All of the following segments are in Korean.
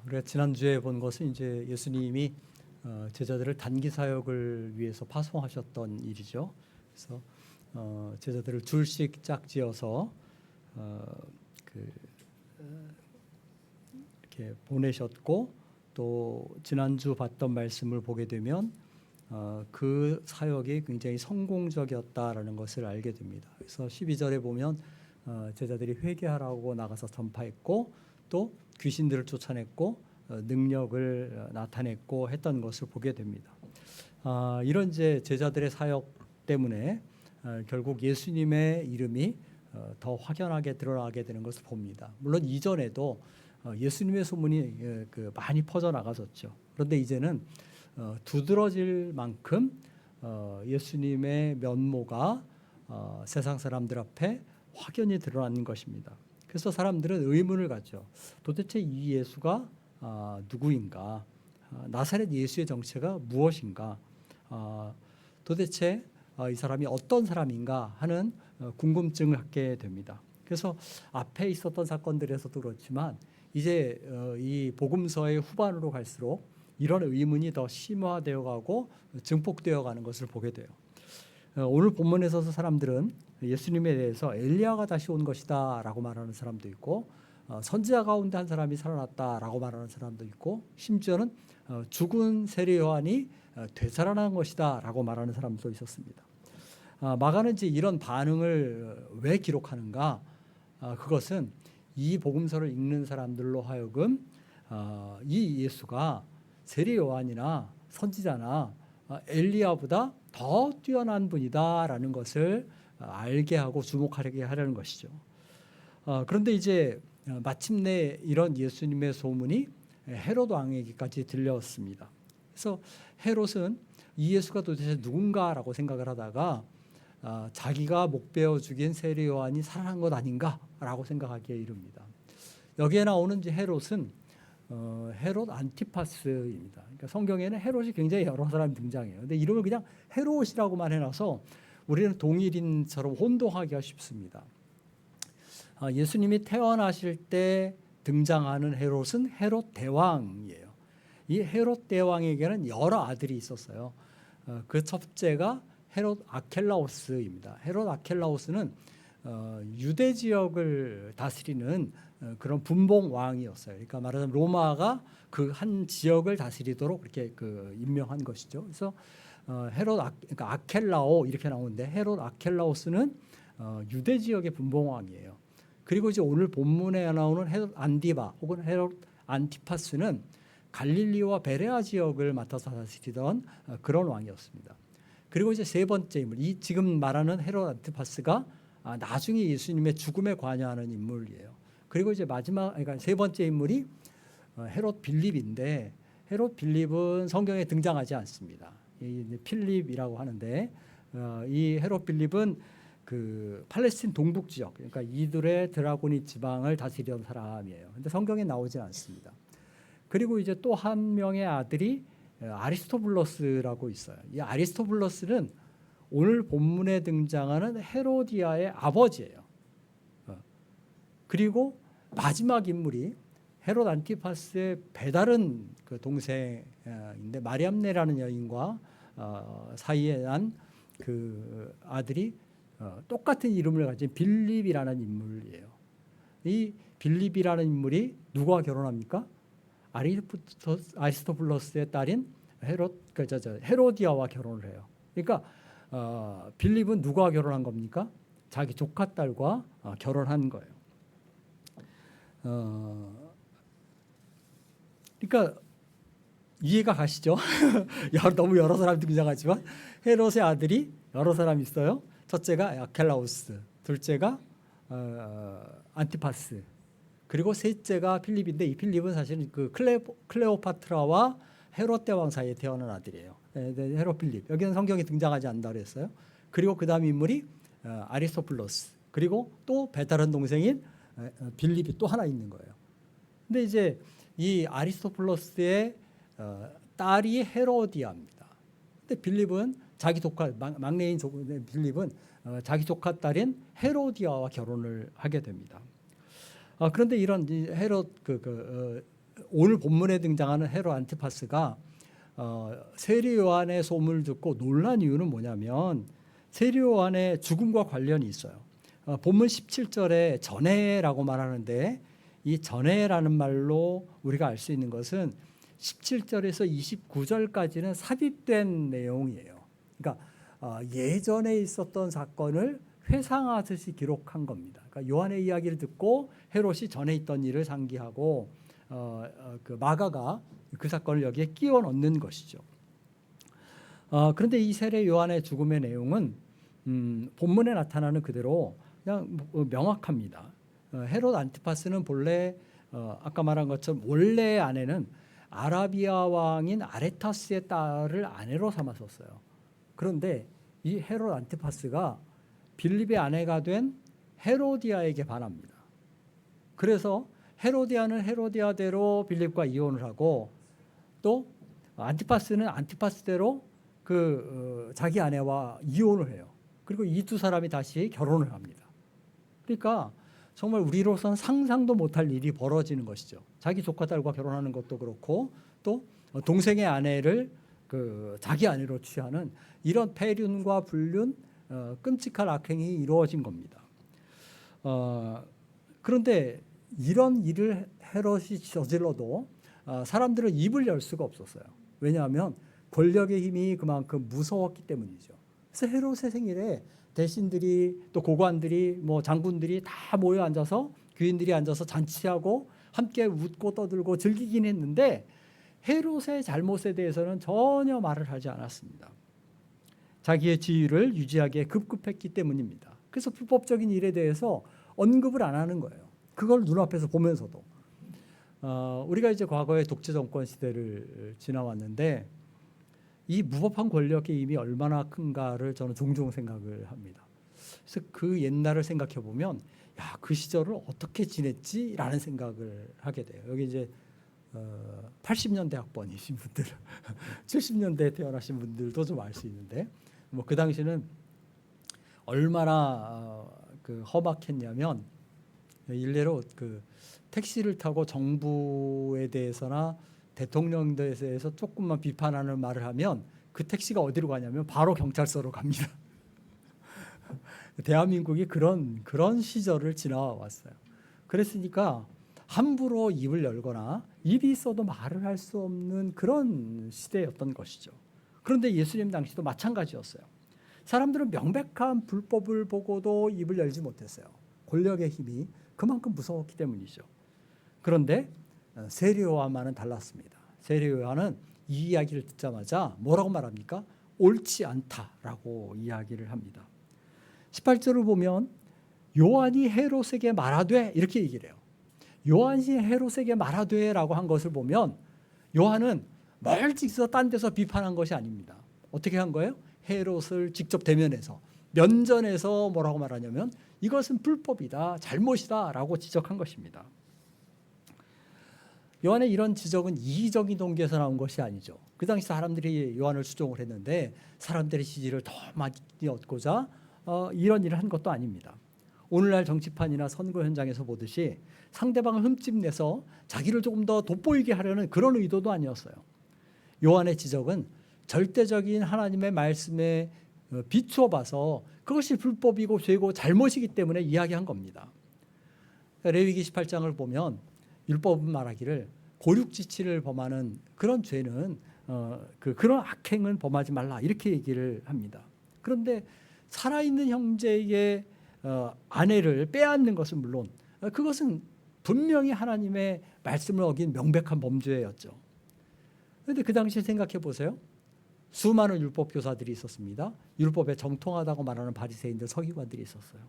우리가 지난주에 본 것은 이제 예수님이 제자들을 단기 사역을 위해서 파송하셨던 일이죠. 그래서 제자들을 줄씩 짝지어서 그 이렇게 보내셨고, 또 지난주 봤던 말씀을 보게 되면 그 사역이 굉장히 성공적이었다라는 것을 알게 됩니다. 그래서 12절에 보면 제자들이 회개하라고 나가서 전파했고, 또 귀신들을 쫓아냈고, 능력을 나타냈고 했던 것을 보게 됩니다. 이런 이제 제자들의 사역 때문에 결국 예수님의 이름이 더 확연하게 드러나게 되는 것을 봅니다. 물론 이전에도 예수님의 소문이 많이 퍼져 나갔었죠. 그런데 이제는 두드러질 만큼 예수님의 면모가 세상 사람들 앞에 확연히 드러나는 것입니다. 그래서 사람들은 의문을 갖죠. 도대체 이 예수가 누구인가? 나사렛 예수의 정체가 무엇인가? 도대체 이 사람이 어떤 사람인가 하는 궁금증을 갖게 됩니다. 그래서 앞에 있었던 사건들에서도 그렇지만 이제 이 복음서의 후반으로 갈수록 이런 의문이 더 심화되어 가고 증폭되어 가는 것을 보게 돼요. 오늘 본문에서 사람들은 예수님에 대해서 엘리야가 다시 온 것이다 라고 말하는 사람도 있고, 선지자 가운데 한 사람이 살아났다 라고 말하는 사람도 있고, 심지어는 죽은 세례 요한이 되살아난 것이다 라고 말하는 사람도 있었습니다. 마가는 이제 이런 반응을 왜 기록하는가? 그것은 이 복음서를 읽는 사람들로 하여금 이 예수가 세례 요한이나 선지자나 엘리야보다 더 뛰어난 분이다라는 것을 알게 하고 주목하게 하려는 것이죠. 그런데 이제 마침내 이런 예수님의 소문이 헤롯 왕에게까지 들려왔습니다. 그래서 헤롯은 이 예수가 도대체 누군가라고 생각을 하다가 자기가 목베어 죽인 세례 요한이 살아난 것 아닌가라고 생각하기에 이릅니다. 여기에 나오는 이제 헤롯은 헤롯 안티파스입니다. 그러니까 성경에는 헤롯이 굉장히 여러 사람이 등장해요. 근데 이름을 그냥 헤롯이라고만 해놔서 우리는 동일인처럼 혼동하기가 쉽습니다. 예수님이 태어나실 때 등장하는 헤롯은 헤롯 대왕이에요. 이 헤롯 대왕에게는 여러 아들이 있었어요. 그 첫째가 헤롯 아켈라오스입니다. 헤롯 아켈라오스는 유대 지역을 다스리는 그런 분봉 왕이었어요. 그러니까 말하자면 로마가 그 한 지역을 다스리도록 이렇게 임명한 것이죠. 그래서 그러니까 아켈라오 이렇게 나오는데, 헤롯 아켈라오스는 유대 지역의 분봉 왕이에요. 그리고 이제 오늘 본문에 나오는 헤롯 안디바 혹은 헤롯 안티파스는 갈릴리와 베레아 지역을 맡아서 다스리던 그런 왕이었습니다. 그리고 이제 세 번째 인물, 이 지금 말하는 헤롯 안티파스가 나중에 예수님의 죽음에 관여하는 인물이에요. 그리고 이제 그러니까 세 번째 인물이 헤롯 빌립인데, 헤롯 빌립은 성경에 등장하지 않습니다. 필립이라고 하는데, 이 헤롯 빌립은 그 팔레스틴 동북 지역, 그러니까 이들의 드라고니 지방을 다스리던 사람이에요. 근데 성경에 나오지 않습니다. 그리고 이제 또 한 명의 아들이 아리스토블러스라고 있어요. 이 아리스토블러스는 오늘 본문에 등장하는 헤로디아의 아버지예요. 그리고 마지막 인물이 헤롯 안티파스의 배다른 그 동생인데, 마리암네라는 여인과 사이에 난 그 아들이 똑같은 이름을 가진 빌립이라는 인물이에요. 이 빌립이라는 인물이 누구와 결혼합니까? 아리스토블러스의 딸인 헤로디아와 결혼을 해요. 그러니까 빌립은 누구와 결혼한 겁니까? 자기 조카 딸과 결혼한 거예요. 그러니까 이해가 가시죠? 너무 여러 사람이 등장하지만 헤롯의 아들이 여러 사람이 있어요. 첫째가 아켈라우스, 둘째가 안티파스, 그리고 셋째가 필립인데, 이 필립은 사실은 그 클레오파트라와 헤롯 대왕 사이에 태어난 아들이에요. 헤롯 필립. 여기는 성경에 등장하지 않는다 그랬어요. 그리고 그 다음 인물이 아리스토블러스, 그리고 또 배다른 동생인 빌립이 또 하나 있는 거예요. 근데 이제 이 아리스토블러스의 딸이 헤로디아입니다. 근데 빌립은 자기 조카, 막내인 빌립은 자기 조카 딸인 헤로디아와 결혼을 하게 됩니다. 그런데 이런 헤롯 오늘 본문에 등장하는 헤롯 안티파스가 세례 요한의 소문을 듣고 놀란 이유는 뭐냐면 세례 요한의 죽음과 관련이 있어요. 본문 17절에 전해라고 말하는데 이 전해라는 말로 우리가 알 수 있는 것은 17절에서 29절까지는 삽입된 내용이에요. 그러니까 예전에 있었던 사건을 회상하듯이 기록한 겁니다. 그러니까 요한의 이야기를 듣고 헤롯이 전에 있던 일을 상기하고 그 마가가 그 사건을 여기에 끼워 넣는 것이죠. 그런데 이 세례 요한의 죽음의 내용은 본문에 나타나는 그대로 그냥 명확합니다. 헤롯 안티파스는 본래 아까 말한 것처럼 원래의 아내는 아라비아 왕인 아레타스의 딸을 아내로 삼았었어요. 그런데 이 헤롯 안티파스가 빌립의 아내가 된 헤로디아에게 반합니다. 그래서 헤로디아는 헤로디아대로 빌립과 이혼을 하고 또 안티파스는 안티파스대로 자기 아내와 이혼을 해요. 그리고 이 두 사람이 다시 결혼을 합니다. 그러니까 정말 우리로서는 상상도 못할 일이 벌어지는 것이죠. 자기 조카 딸과 결혼하는 것도 그렇고 또 동생의 아내를 자기 아내로 취하는 이런 폐륜과 불륜, 끔찍한 악행이 이루어진 겁니다. 그런데 이런 일을 헤롯이 저질러도 사람들은 입을 열 수가 없었어요. 왜냐하면 권력의 힘이 그만큼 무서웠기 때문이죠. 그래서 헤롯의 생일에 대신들이 또 고관들이 뭐 장군들이 다 모여 앉아서 귀인들이 앉아서 잔치하고 함께 웃고 떠들고 즐기긴 했는데 헤롯의 잘못에 대해서는 전혀 말을 하지 않았습니다. 자기의 지위를 유지하기에 급급했기 때문입니다. 그래서 불법적인 일에 대해서 언급을 안 하는 거예요. 그걸 눈앞에서 보면서도. 우리가 이제 과거의 독재 정권 시대를 지나왔는데 이 무법한 권력의 힘이 얼마나 큰가를 저는 종종 생각을 합니다. 그래서 그 옛날을 생각해 보면 야, 그 시절을 어떻게 지냈지라는 생각을 하게 돼요. 여기 이제 80년대 학번이신 분들, 70년대에 태어나신 분들도 좀 알 수 있는데 뭐 그 당시는 얼마나 험악했냐면 일례로 택시를 타고 정부에 대해서나 대통령에 대해서 조금만 비판하는 말을 하면 그 택시가 어디로 가냐면 바로 경찰서로 갑니다. 대한민국이 그런 시절을 지나왔어요. 그랬으니까 함부로 입을 열거나 입이 있어도 말을 할 수 없는 그런 시대였던 것이죠. 그런데 예수님 당시도 마찬가지였어요. 사람들은 명백한 불법을 보고도 입을 열지 못했어요. 권력의 힘이 그만큼 무서웠기 때문이죠. 그런데 세례 요한과는 달랐습니다. 세례 요한은 이 이야기를 듣자마자 뭐라고 말합니까? 옳지 않다라고 이야기를 합니다. 18절을 보면 요한이 헤롯에게 말하되 이렇게 얘기를 해요. 요한이 헤롯에게 말하되라고 한 것을 보면 요한은 멀찍이서 딴 데서 비판한 것이 아닙니다. 어떻게 한 거예요? 헤롯을 직접 대면해서 면전에서 뭐라고 말하냐면 이것은 불법이다, 잘못이다 라고 지적한 것입니다. 요한의 이런 지적은 이기적인 동기에서 나온 것이 아니죠. 그 당시 사람들이 요한을 수종을 했는데 사람들의 지지를 더 많이 얻고자 이런 일을 한 것도 아닙니다. 오늘날 정치판이나 선거 현장에서 보듯이 상대방을 흠집내서 자기를 조금 더 돋보이게 하려는 그런 의도도 아니었어요. 요한의 지적은 절대적인 하나님의 말씀에 비추어 봐서 그것이 불법이고 죄고 잘못이기 때문에 이야기한 겁니다. 레위기 18장을 보면 율법은 말하기를 고륙지치를 범하는 그런 죄는 그런 악행은 범하지 말라 이렇게 얘기를 합니다. 그런데 살아있는 형제의 아내를 빼앗는 것은 물론 그것은 분명히 하나님의 말씀을 어긴 명백한 범죄였죠. 그런데 그 당시에 생각해 보세요. 수많은 율법 교사들이 있었습니다. 율법에 정통하다고 말하는 바리새인들, 서기관들이 있었어요.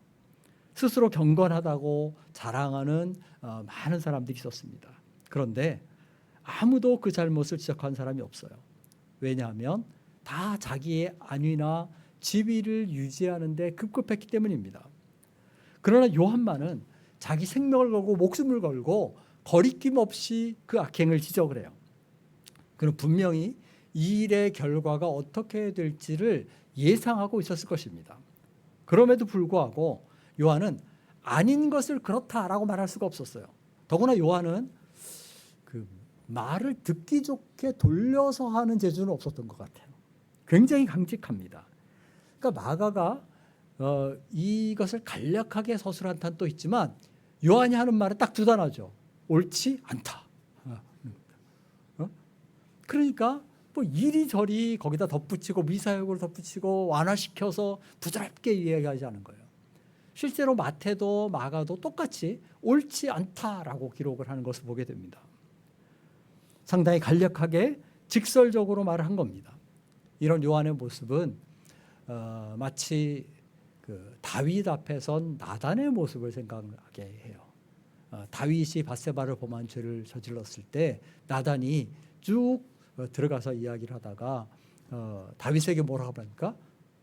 스스로 경건하다고 자랑하는 많은 사람들이 있었습니다. 그런데 아무도 그 잘못을 지적한 사람이 없어요. 왜냐하면 다 자기의 안위나 지위를 유지하는 데 급급했기 때문입니다. 그러나 요한만은 자기 생명을 걸고 목숨을 걸고 거리낌 없이 그 악행을 지적을 해요. 그는 분명히 이 일의 결과가 어떻게 될지를 예상하고 있었을 것입니다. 그럼에도 불구하고 요한은 아닌 것을 그렇다라고 말할 수가 없었어요. 더구나 요한은 말을 듣기 좋게 돌려서 하는 재주는 없었던 것 같아요. 굉장히 강직합니다. 그러니까 마가가 이것을 간략하게 서술한 탄도 있지만 요한이 하는 말은 딱 두 단어죠. 옳지 않다. 그러니까 뭐 이리저리 거기다 덧붙이고 미사역을 덧붙이고 완화시켜서 부드럽게 이야기하지 않은 거예요. 실제로 마태도 마가도 똑같이 옳지 않다라고 기록을 하는 것을 보게 됩니다. 상당히 간략하게 직설적으로 말을 한 겁니다. 이런 요한의 모습은 마치 그 다윗 앞에 선 나단의 모습을 생각하게 해요. 다윗이 밧세바를 범한 죄를 저질렀을 때 나단이 쭉 들어가서 이야기를 하다가 다윗에게 뭐라고 하니까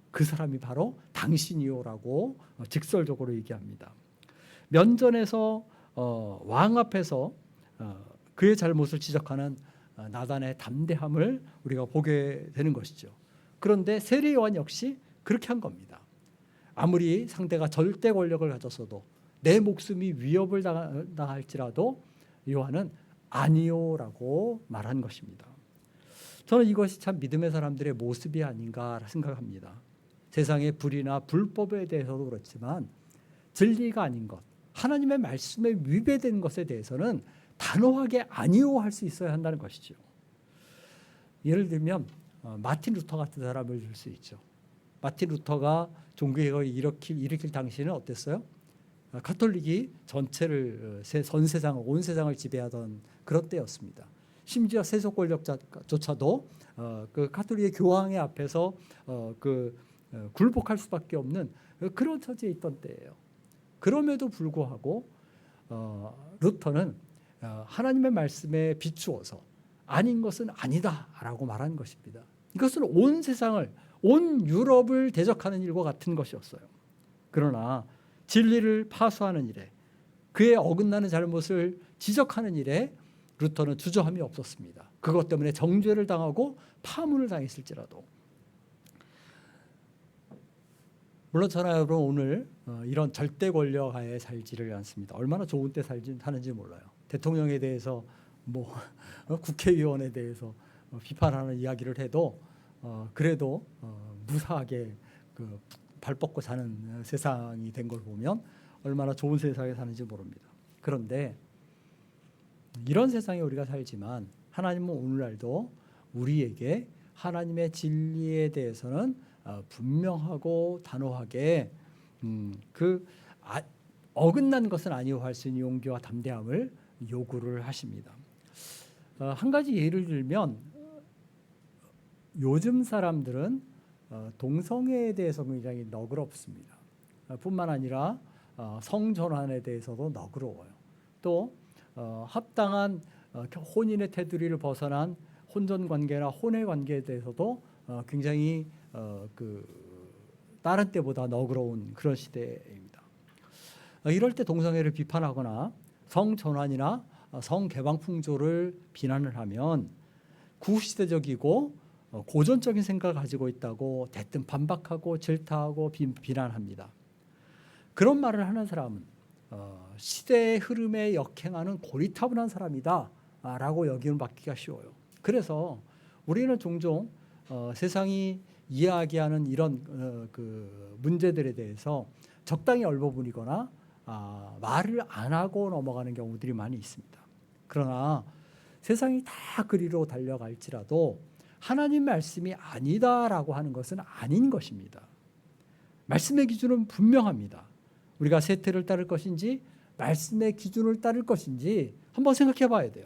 그 사람이 바로 당신이요라고 직설적으로 얘기합니다. 면전에서 왕 앞에서 그의 잘못을 지적하는 나단의 담대함을 우리가 보게 되는 것이죠. 그런데 세례 요한 역시 그렇게 한 겁니다. 아무리 상대가 절대 권력을 가졌어도 내 목숨이 위협을 당할지라도 요한은 아니요라고 말한 것입니다. 저는 이것이 참 믿음의 사람들의 모습이 아닌가 생각합니다. 세상의 불이나 불법에 대해서도 그렇지만 진리가 아닌 것, 하나님의 말씀에 위배된 것에 대해서는 단호하게 아니요 할 수 있어야 한다는 것이죠. 예를 들면 마틴 루터 같은 사람을 들 수 있죠. 마틴 루터가 종교개혁을 일으킬 당시에는 어땠어요? 가톨릭이 전체를 전 세상을 온 세상을 지배하던 그런 때였습니다. 심지어 세속 권력자조차도 그 가톨릭의 교황의 앞에서 굴복할 수밖에 없는 그런 처지에 있던 때예요. 그럼에도 불구하고 루터는 하나님의 말씀에 비추어서 아닌 것은 아니다라고 말한 것입니다. 이것은 온 세상을 온 유럽을 대적하는 일과 같은 것이었어요. 그러나 진리를 파수하는 일에 그의 어긋나는 잘못을 지적하는 일에 루터는 주저함이 없었습니다. 그것 때문에 정죄를 당하고 파문을 당했을지라도. 물론 저나 여러분 오늘 이런 절대 권력 하에 살지를 않습니다. 얼마나 좋은 때 사는지 몰라요. 대통령에 대해서 뭐 국회의원에 대해서 비판하는 이야기를 해도 그래도 무사하게 발 뻗고 사는 세상이 된 걸 보면 얼마나 좋은 세상에 사는지 모릅니다. 그런데 이런 세상에 우리가 살지만 하나님은 오늘날도 우리에게 하나님의 진리에 대해서는 분명하고 단호하게 어긋난 것은 아니오 할 수 있는 용기와 담대함을 요구를 하십니다. 한 가지 예를 들면 요즘 사람들은 동성애에 대해서 굉장히 너그럽습니다. 뿐만 아니라 성전환에 대해서도 너그러워요. 또 합당한 혼인의 테두리를 벗어난 혼전관계나 혼외관계에 대해서도 굉장히 다른 때보다 너그러운 그런 시대입니다. 이럴 때 동성애를 비판하거나 성전환이나 성개방풍조를 비난을 하면 구시대적이고 고전적인 생각을 가지고 있다고 대뜸 반박하고 질타하고 비난합니다. 그런 말을 하는 사람은 시대의 흐름에 역행하는 고리타분한 사람이다 라고 여기는 받기가 쉬워요. 그래서 우리는 종종 세상이 이야기하는 이런 문제들에 대해서 적당히 얼버무리거나 말을 안 하고 넘어가는 경우들이 많이 있습니다. 그러나 세상이 다 그리로 달려갈지라도 하나님 말씀이 아니다라고 하는 것은 아닌 것입니다. 말씀의 기준은 분명합니다. 우리가 세태를 따를 것인지 말씀의 기준을 따를 것인지 한번 생각해 봐야 돼요.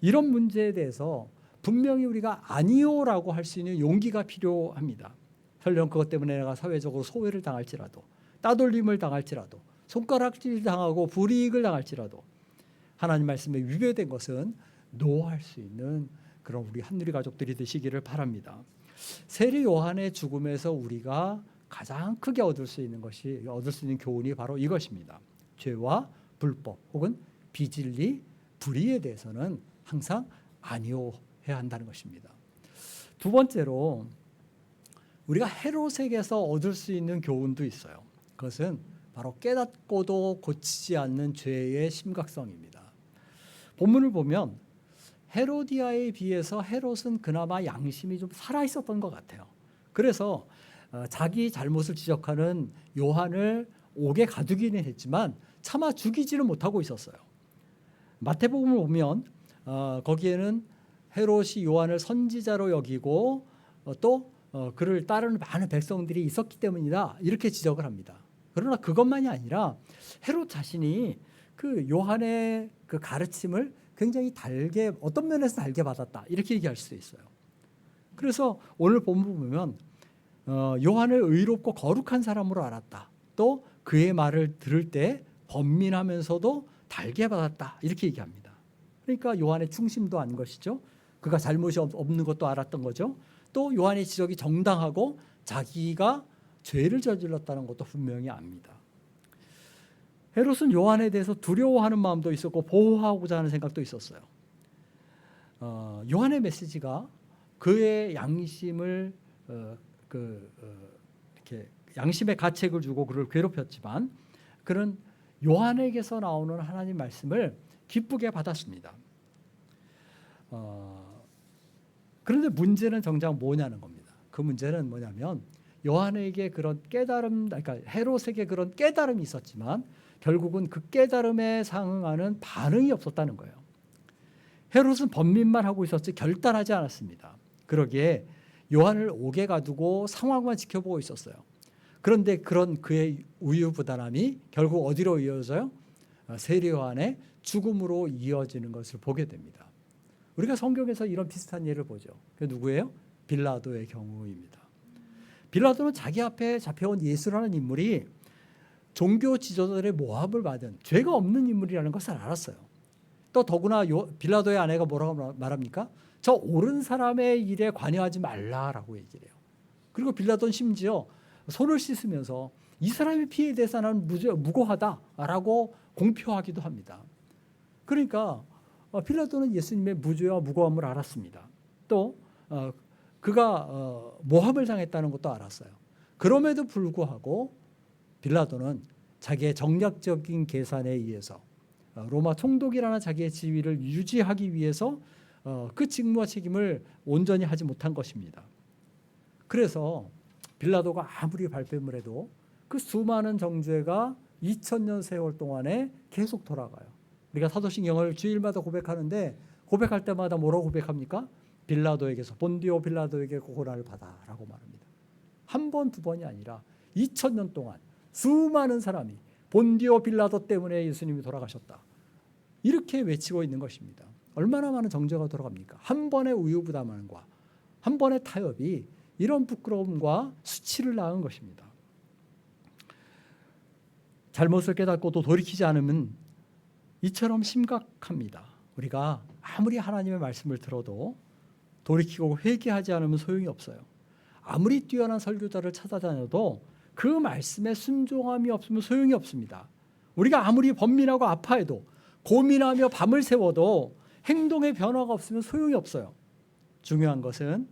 이런 문제에 대해서 분명히 우리가 아니요라고 할 수 있는 용기가 필요합니다. 설령 그것 때문에 내가 사회적으로 소외를 당할지라도 따돌림을 당할지라도 손가락질 당하고 불이익을 당할지라도 하나님 말씀에 위배된 것은 노할 수 있는 그런 우리 한누리 가족들이 되시기를 바랍니다. 세례 요한의 죽음에서 우리가 가장 크게 얻을 수 있는 교훈이 바로 이것입니다. 죄와 불법 혹은 비진리, 불의에 대해서는 항상 아니오해야 한다는 것입니다. 두 번째로 우리가 헤롯에게서 얻을 수 있는 교훈도 있어요. 그것은 바로 깨닫고도 고치지 않는 죄의 심각성입니다. 본문을 보면 헤로디아에 비해서 헤롯은 그나마 양심이 좀 살아 있었던 것 같아요. 그래서 자기 잘못을 지적하는 요한을 옥에 가두기는 했지만 차마 죽이지는 못하고 있었어요. 마태복음을 보면 거기에는 헤롯이 요한을 선지자로 여기고 또 그를 따르는 많은 백성들이 있었기 때문이다 이렇게 지적을 합니다. 그러나 그것만이 아니라 헤롯 자신이 그 요한의 그 가르침을 굉장히 달게, 어떤 면에서 달게 받았다 이렇게 얘기할 수 있어요. 그래서 오늘 본문 보면 요한을 의롭고 거룩한 사람으로 알았다. 또 그의 말을 들을 때 번민하면서도 달게 받았다 이렇게 얘기합니다. 그러니까 요한의 충심도 안 것이죠. 그가 잘못이 없는 것도 알았던 거죠. 또 요한의 지적이 정당하고 자기가 죄를 저질렀다는 것도 분명히 압니다. 헤롯은 요한에 대해서 두려워하는 마음도 있었고 보호하고자 하는 생각도 있었어요. 요한의 메시지가 그의 양심을 이렇게 양심의 가책을 주고 그를 괴롭혔지만 그는 요한에게서 나오는 하나님 말씀을 기쁘게 받았습니다. 그런데 문제는 정작 뭐냐는 겁니다. 그 문제는 뭐냐면 요한에게 그런 깨달음, 그러니까 헤롯에게 그런 깨달음이 있었지만 결국은 그 깨달음에 상응하는 반응이 없었다는 거예요. 헤롯은 번민만 하고 있었지 결단하지 않았습니다. 그러기에 요한을 옥에 가두고 상황만 지켜보고 있었어요. 그런데 그런 그의 우유부단함이 결국 어디로 이어져요? 세례 요한의 죽음으로 이어지는 것을 보게 됩니다. 우리가 성경에서 이런 비슷한 예를 보죠. 그게 누구예요? 빌라도의 경우입니다. 빌라도는 자기 앞에 잡혀온 예수라는 인물이 종교 지도자들의 모함을 받은 죄가 없는 인물이라는 것을 알았어요. 또 더구나 빌라도의 아내가 뭐라고 말합니까? 저 옳은 사람의 일에 관여하지 말라라고 얘기를 해요. 그리고 빌라도는 심지어 손을 씻으면서 이 사람의 피해에 대해서 나는 무고하다라고 공표하기도 합니다. 그러니까 빌라도는 예수님의 무죄와 무고함을 알았습니다. 또 그가 모함을 당했다는 것도 알았어요. 그럼에도 불구하고 빌라도는 자기의 정략적인 계산에 의해서 로마 총독이라는 자기의 지위를 유지하기 위해서 그 직무와 책임을 온전히 하지 못한 것입니다. 그래서 빌라도가 아무리 발뺌을 해도 그 수많은 정죄가 2000년 세월 동안에 계속 돌아가요. 우리가 사도신경을 주일마다 고백하는데 고백할 때마다 뭐라고 고백합니까? 빌라도에게서 본디오 빌라도에게 고난을 받아라고 말합니다. 한 번, 두 번이 아니라 2000년 동안 수많은 사람이 본디오 빌라도 때문에 예수님이 돌아가셨다. 이렇게 외치고 있는 것입니다. 얼마나 많은 정죄가 돌아갑니까? 한 번의 우유부담함과 한 번의 타협이 이런 부끄러움과 수치를 낳은 것입니다. 잘못을 깨닫고도 돌이키지 않으면 이처럼 심각합니다. 우리가 아무리 하나님의 말씀을 들어도 돌이키고 회개하지 않으면 소용이 없어요. 아무리 뛰어난 설교자를 찾아다녀도 그 말씀에 순종함이 없으면 소용이 없습니다. 우리가 아무리 번민하고 아파해도 고민하며 밤을 새워도 행동의 변화가 없으면 소용이 없어요. 중요한 것은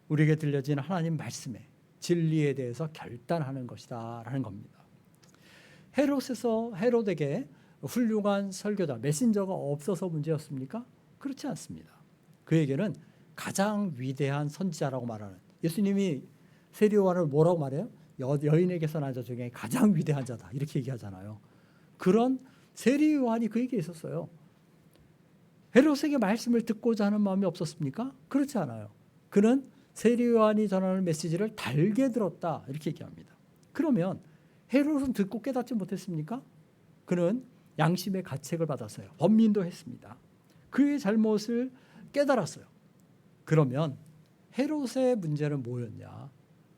우리에게 들려진 하나님 말씀의 진리에 대해서 결단하는 것이다 라는 겁니다. 헤롯에게 훌륭한 설교자, 메신저가 없어서 문제였습니까? 그렇지 않습니다. 그에게는 가장 위대한 선지자라고 말하는, 예수님이 세례 요한을 뭐라고 말해요? 여인에게서 난 자 중에 가장 위대한 자다 이렇게 얘기하잖아요. 그런 세례 요한이 그에게 있었어요. 헤롯에게 말씀을 듣고자 하는 마음이 없었습니까? 그렇지 않아요. 그는 세례 요한이 전하는 메시지를 달게 들었다 이렇게 얘기합니다. 그러면 헤롯은 듣고 깨닫지 못했습니까? 그는 양심의 가책을 받았어요. 번민도 했습니다. 그의 잘못을 깨달았어요. 그러면 헤롯의 문제는 뭐였냐?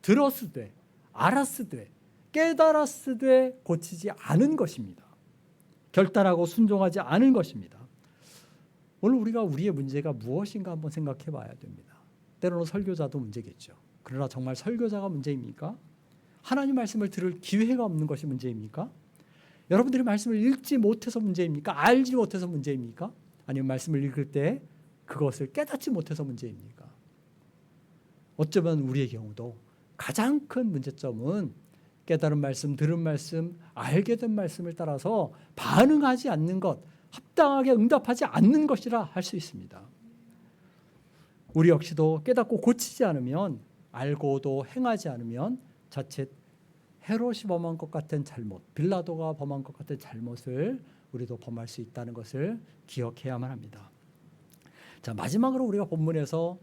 들었으되 알았으되 깨달았으되 고치지 않은 것입니다. 결단하고 순종하지 않은 것입니다. 오늘 우리가 우리의 문제가 무엇인가 한번 생각해 봐야 됩니다. 때로는 설교자도 문제겠죠. 그러나 정말 설교자가 문제입니까? 하나님 말씀을 들을 기회가 없는 것이 문제입니까? 여러분들이 말씀을 읽지 못해서 문제입니까? 알지 못해서 문제입니까? 아니면 말씀을 읽을 때 그것을 깨닫지 못해서 문제입니까? 어쩌면 우리의 경우도 가장 큰 문제점은 깨달은 말씀, 들은 말씀, 알게 된 말씀을 따라서 반응하지 않는 것, 합당하게 응답하지 않는 것이라 할 수 있습니다. 우리 역시도 깨닫고 고치지 않으면, 알고도 행하지 않으면 자칫 헤롯이 범한 것 같은 잘못, 빌라도가 범한 것 같은 잘못을 우리도 범할 수 있다는 것을 기억해야만 합니다. 자, 마지막으로 우리가 본문에서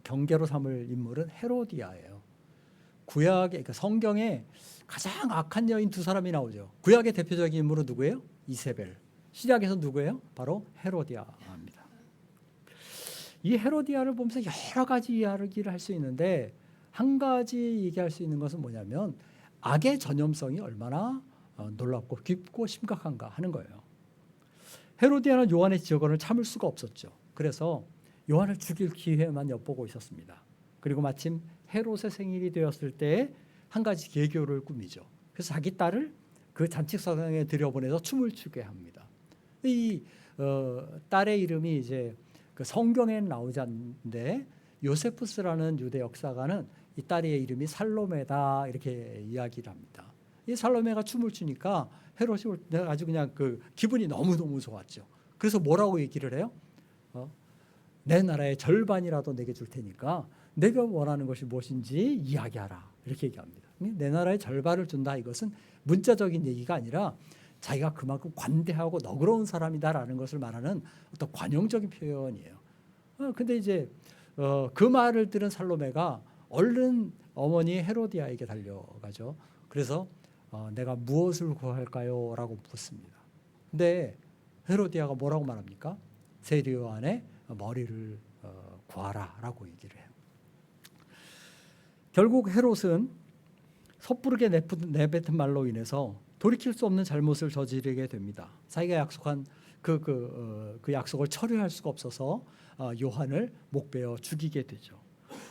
경계로 삼을 인물은 헤로디아예요. 구약의, 그러니까 성경에 가장 악한 여인 두 사람이 나오죠. 구약의 대표적인 인물은 누구예요? 이세벨. 신약에서 누구예요? 바로 헤로디아입니다. 이 헤로디아를 보면서 여러 가지 이야기를 할 수 있는데, 한 가지 얘기할 수 있는 것은 뭐냐면 악의 전염성이 얼마나 놀랍고 깊고 심각한가 하는 거예요. 헤로디아는 요한의 지역언을 참을 수가 없었죠. 그래서 요한을 죽일 기회만 엿보고 있었습니다. 그리고 마침 헤롯의 생일이 되었을 때 한 가지 계교를 꾸미죠. 그래서 자기 딸을 그 잔치상에 들여보내서 춤을 추게 합니다. 이 딸의 이름이 이제 그 성경에는 나오지 않는데, 요세푸스라는 유대 역사가는 이 딸의 이름이 살로메다 이렇게 이야기를 합니다. 이 살로메가 춤을 추니까 헤롯이 아주 그냥 그 기분이 너무너무 좋았죠. 그래서 뭐라고 얘기를 해요? 내 나라의 절반이라도 내게 줄 테니까 내가 원하는 것이 무엇인지 이야기하라, 이렇게 얘기합니다. 내 나라의 절반을 준다, 이것은 문자적인 얘기가 아니라 자기가 그만큼 관대하고 너그러운 사람이다라는 것을 말하는 어떤 관용적인 표현이에요. 근데 이제 그 말을 들은 살로메가 얼른 어머니 헤로디아에게 달려가죠. 그래서 내가 무엇을 구할까요? 라고 묻습니다. 근데 헤로디아가 뭐라고 말합니까? 세리 요한의 머리를 구하라 라고 얘기를 해요. 결국 헤롯은 섣부르게 내뱉은 말로 인해서 돌이킬 수 없는 잘못을 저지르게 됩니다. 자기가 약속한 그 약속을 처리할 수가 없어서 요한을 목베어 죽이게 되죠.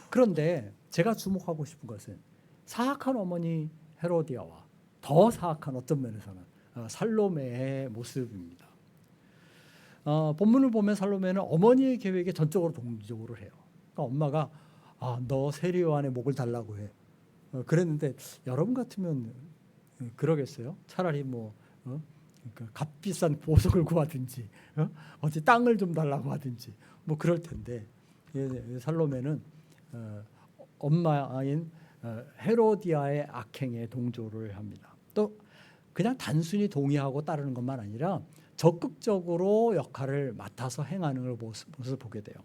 그런데 제가 주목하고 싶은 것은 사악한 어머니 헤로디아와 더 사악한, 어떤 면에서는 살로메의 모습입니다. 본문을 보면 살로메는 어머니의 계획에 전적으로 동조를 해요. 그러니까 엄마가 너 세리 요한의 목을 달라고 해. 그랬는데 여러분 같으면 그러겠어요? 차라리 값비싼 보석을 구하든지, 어디 땅을 좀 달라고 하든지 뭐 그럴 텐데, 살로메는 엄마인 헤로디아의 악행에 동조를 합니다. 또 그냥 단순히 동의하고 따르는 것만 아니라 적극적으로 역할을 맡아서 행하는 것을 보게 돼요.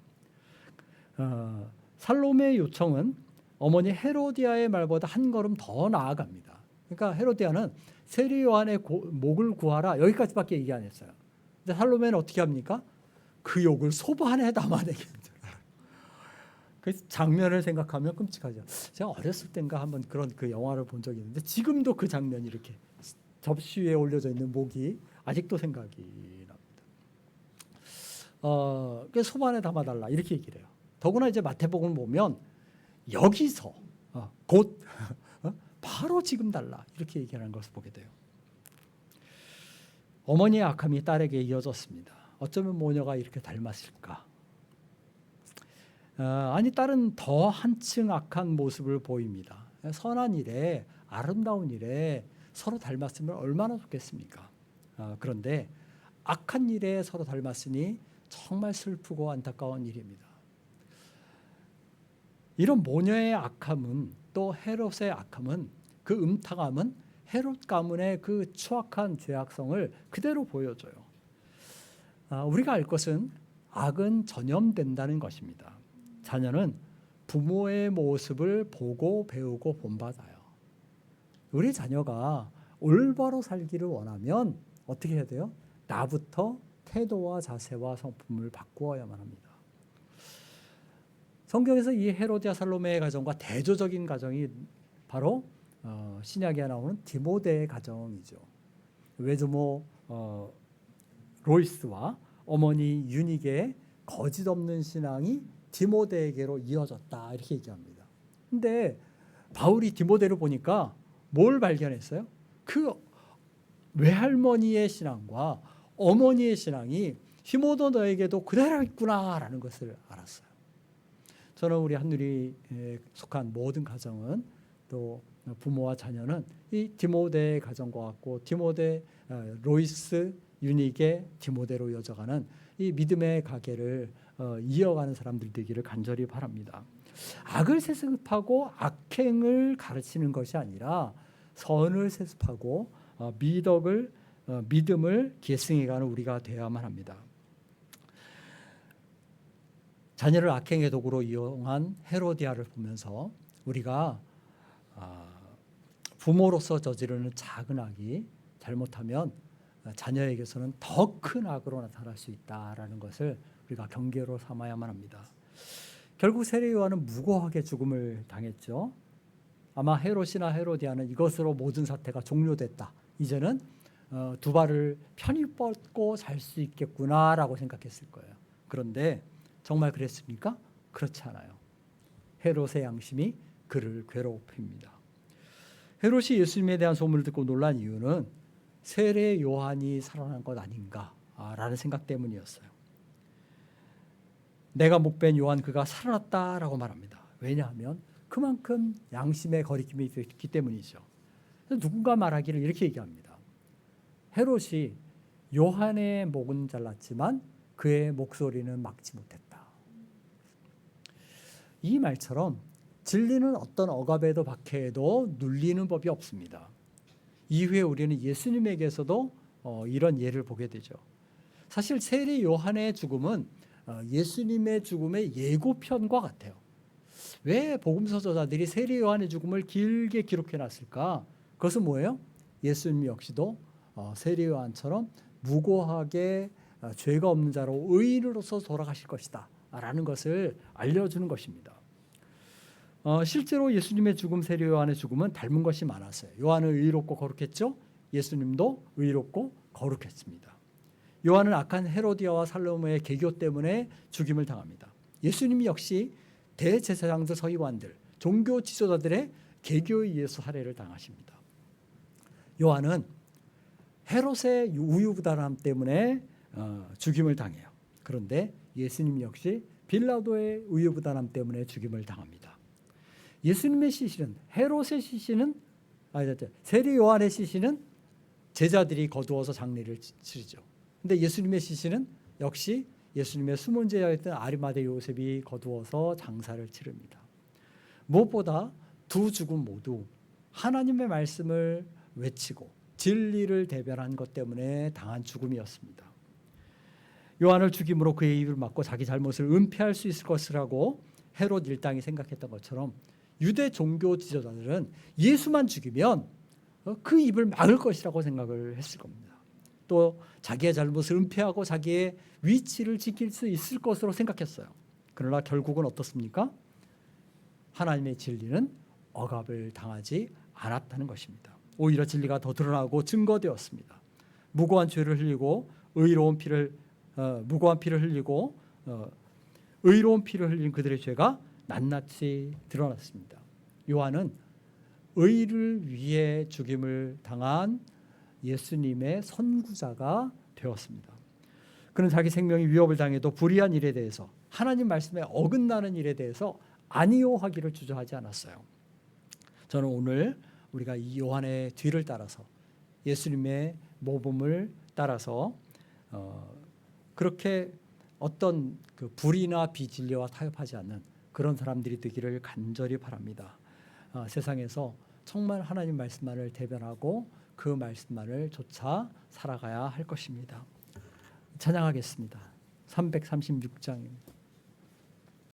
살로메의 요청은 어머니 헤로디아의 말보다 한 걸음 더 나아갑니다. 그러니까 헤로디아는 세리 요한의 목을 구하라, 여기까지밖에 얘기 안 했어요. 근데 살로메는 어떻게 합니까? 그 욕을 소바 안에 담아내게 힘들어요. 그 장면을 생각하면 끔찍하죠. 제가 어렸을 땐가 한번 그런 그 영화를 본 적이 있는데, 지금도 그 장면이 이렇게 접시 위에 올려져 있는 목이 아직도 생각이 납니다. 그 소바 안에 담아달라, 이렇게 얘기를 해요. 더구나 이제 마태복음을 보면 여기서 곧 바로 지금 달라, 이렇게 얘기하는 것을 보게 돼요. 어머니의 악함이 딸에게 이어졌습니다. 어쩌면 모녀가 이렇게 닮았을까? 아니, 딸은 더 한층 악한 모습을 보입니다. 선한 일에, 아름다운 일에 서로 닮았으면 얼마나 좋겠습니까? 그런데 악한 일에 서로 닮았으니 정말 슬프고 안타까운 일입니다. 이런 모녀의 악함은, 또 헤롯의 악함은, 그 음탕함은 헤롯 가문의 그 추악한 죄악성을 그대로 보여줘요. 우리가 알 것은 악은 전염된다는 것입니다. 자녀는 부모의 모습을 보고 배우고 본받아요. 우리 자녀가 올바로 살기를 원하면 어떻게 해야 돼요? 나부터 태도와 자세와 성품을 바꾸어야만 합니다. 성경에서 이 헤로디아 살로메의 가정과 대조적인 가정이 바로 신약에 나오는 디모데의 가정이죠. 외조모 로이스와 어머니 유닉의 거짓 없는 신앙이 디모데에게로 이어졌다, 이렇게 얘기합니다. 근데 바울이 디모데를 보니까 뭘 발견했어요? 그 외할머니의 신앙과 어머니의 신앙이 디모데 너에게도 그대로 있구나라는 것을 알았어요. 저는 우리 한누리에 속한 모든 가정은, 또 부모와 자녀는 이 디모데의 가정과 같고, 디모데, 로이스, 유닉의 디모데로 이어져가는 이 믿음의 가게를 이어가는 사람들 되기를 간절히 바랍니다. 악을 세습하고 악행을 가르치는 것이 아니라 선을 세습하고 믿음을 계승해가는 우리가 되어야만 합니다. 자녀를 악행의 도구로 이용한 헤로디아를 보면서 우리가 부모로서 저지르는 작은 악이 잘못하면 자녀에게서는 더 큰 악으로 나타날 수 있다라는 것을 우리가 경계로 삼아야만 합니다. 결국 세례 요한은 무고하게 죽음을 당했죠. 아마 헤롯이나 헤로디아는 이것으로 모든 사태가 종료됐다. 이제는 두 발을 편히 뻗고 잘 수 있겠구나라고 생각했을 거예요. 그런데 정말 그랬습니까? 그렇지 않아요. 헤롯의 양심이 그를 괴롭힙니다. 헤롯이 예수님에 대한 소문을 듣고 놀란 이유는 세례 요한이 살아난 것 아닌가라는 생각 때문이었어요. 내가 목벤 요한 그가 살아났다라고 말합니다. 왜냐하면 그만큼 양심의 거리낌이 있기 때문이죠. 누군가 말하기를 이렇게 얘기합니다. 헤롯이 요한의 목은 잘랐지만 그의 목소리는 막지 못했다. 이 말처럼 진리는 어떤 억압에도 박해에도 눌리는 법이 없습니다. 이후에 우리는 예수님에게서도 이런 예를 보게 되죠. 사실 세례 요한의 죽음은 예수님의 죽음의 예고편과 같아요. 왜 복음서 저자들이 세례 요한의 죽음을 길게 기록해 놨을까? 그것은 뭐예요? 예수님 역시도 세례 요한처럼 무고하게 죄가 없는 자로 의인으로서 돌아가실 것이다 라는 것을 알려주는 것입니다. 실제로 예수님의 죽음, 세례 요한의 죽음은 닮은 것이 많았어요. 요한은 의롭고 거룩했죠. 예수님도 의롭고 거룩했습니다. 요한은 악한 헤로디아와 살로메의 계교 때문에 죽임을 당합니다. 예수님이 역시 대제사장들, 서기관들, 종교 지도자들의 계교에 의해서 살해를 당하십니다. 요한은 헤롯의 우유부단함 때문에 죽임을 당해요. 그런데 예수님 역시 빌라도의 우유부단함 때문에 죽임을 당합니다. 예수님의 시신은, 헤롯의 시신은, 세례 요한의 시신은 제자들이 거두어서 장례를 치르죠. 근데 예수님의 시신은 역시 예수님의 숨은 제자였던 아리마대 요셉이 거두어서 장사를 치릅니다. 무엇보다 두 죽음 모두 하나님의 말씀을 외치고 진리를 대변한 것 때문에 당한 죽음이었습니다. 요한을 죽임으로 그의 입을 막고 자기 잘못을 은폐할 수 있을 것이라고 헤롯 일당이 생각했던 것처럼 유대 종교 지도자들은 예수만 죽이면 그 입을 막을 것이라고 생각을 했을 겁니다. 또 자기의 잘못을 은폐하고 자기의 위치를 지킬 수 있을 것으로 생각했어요. 그러나 결국은 어떻습니까? 하나님의 진리는 억압을 당하지 않았다는 것입니다. 오히려 진리가 더 드러나고 증거되었습니다. 무고한 피를 흘리고 의로운 피를 흘린 그들의 죄가 낱낱이 드러났습니다. 요한은 의를 위해 죽임을 당한 예수님의 선구자가 되었습니다. 그는 자기 생명이 위협을 당해도 불의한 일에 대해서, 하나님 말씀에 어긋나는 일에 대해서 아니요 하기를 주저하지 않았어요. 저는 오늘 우리가 이 요한의 뒤를 따라서 예수님의 모범을 따라서 그렇게 어떤 그 불의나 비진리와 타협하지 않는 그런 사람들이 되기를 간절히 바랍니다. 세상에서 정말 하나님 말씀만을 대변하고 그 말씀만을 좇아 살아가야 할 것입니다. 찬양하겠습니다. 336장입니다.